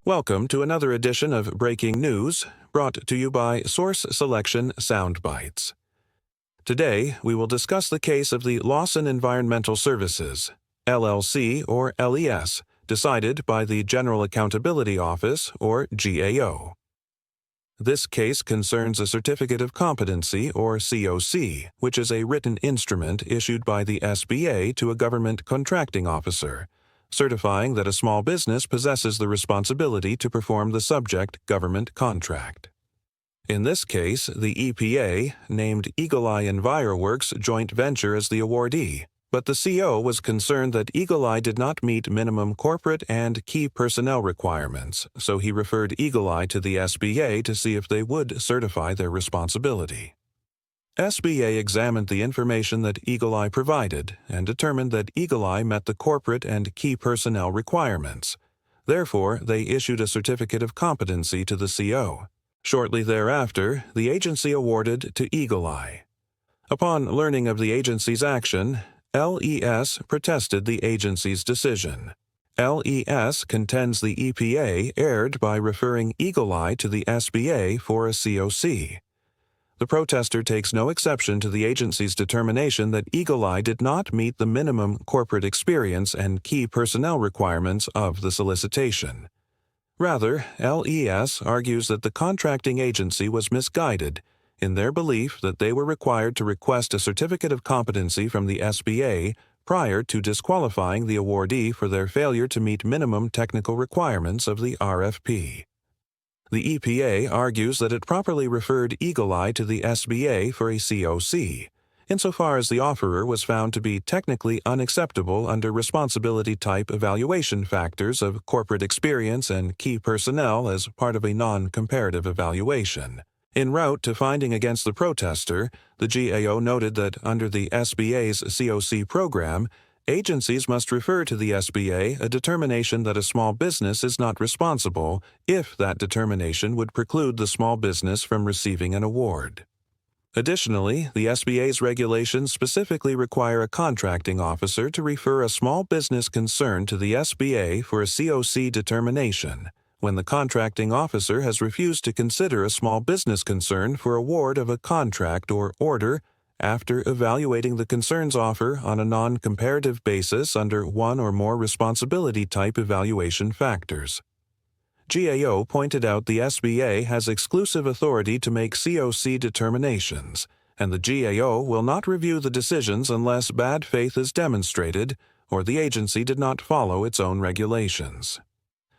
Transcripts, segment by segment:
Welcome to another edition of Breaking News, brought to you by Source Selection Soundbites. Today, we will discuss the case of the Lawson Environmental Services, LLC or LES, decided by the General Accountability Office, or GAO. This case concerns a Certificate of Competency, or CoC, which is a written instrument issued by the SBA to a government contracting officer, certifying that a small business possesses the responsibility to perform the subject government contract. In this case, the EPA named Eagle Eye EnviroWorks joint venture as the awardee, but the CO was concerned that Eagle Eye did not meet minimum corporate and key personnel requirements, so he referred Eagle Eye to the SBA to see if they would certify their responsibility. SBA examined the information that Eagle Eye provided and determined that Eagle Eye met the corporate and key personnel requirements. Therefore, they issued a Certificate of Competency to the CO. Shortly thereafter, the agency awarded to Eagle Eye. Upon learning of the agency's action, LES protested the agency's decision. LES contends the EPA erred by referring Eagle Eye to the SBA for a CoC. The protester takes no exception to the agency's determination that Eagle Eye did not meet the minimum corporate experience and key personnel requirements of the solicitation. Rather, LES argues that the contracting agency was misguided in their belief that they were required to request a Certificate of Competency from the SBA prior to disqualifying the awardee for their failure to meet minimum technical requirements of the RFP. The EPA argues that it properly referred Eagle Eye to the SBA for a CoC, insofar as the offerer was found to be technically unacceptable under responsibility type evaluation factors of corporate experience and key personnel as part of a non-comparative evaluation. En route to finding against the protester, the GAO noted that under the SBA's CoC program, agencies must refer to the SBA a determination that a small business is not responsible if that determination would preclude the small business from receiving an award. Additionally, the SBA's regulations specifically require a contracting officer to refer a small business concern to the SBA for a CoC determination when the contracting officer has refused to consider a small business concern for award of a contract or order after evaluating the concern's offer on a non-comparative basis under one or more responsibility type evaluation factors. GAO pointed out the SBA has exclusive authority to make CoC determinations, and the GAO will not review the decisions unless bad faith is demonstrated or the agency did not follow its own regulations.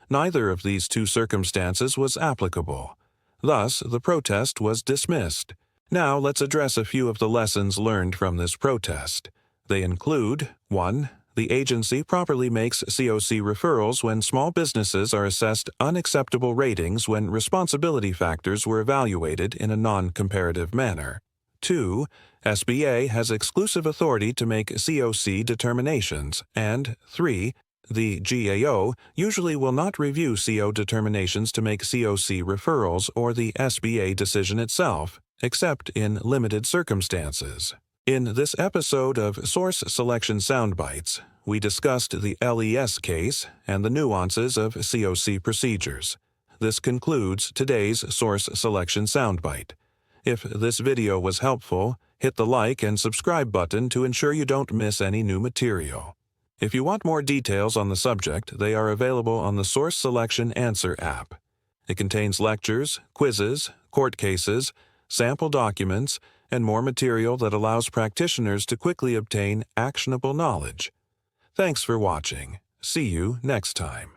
Neither of these two circumstances was applicable. Thus, the protest was dismissed. Now let's address a few of the lessons learned from this protest. They include: 1. The agency properly makes CoC referrals when small businesses are assessed unacceptable ratings when responsibility factors were evaluated in a non-comparative manner. 2. SBA has exclusive authority to make CoC determinations. And 3. The GAO usually will not review CO determinations to make CoC referrals or the SBA decision itself, except in limited circumstances. In this episode of Source Selection Soundbites, we discussed the LES case and the nuances of CoC procedures. This concludes today's Source Selection Soundbite. If this video was helpful, hit the like and subscribe button to ensure you don't miss any new material. If you want more details on the subject, they are available on the Source Selection Answer app. It contains lectures, quizzes, court cases, sample documents, and more material that allows practitioners to quickly obtain actionable knowledge. Thanks for watching. See you next time.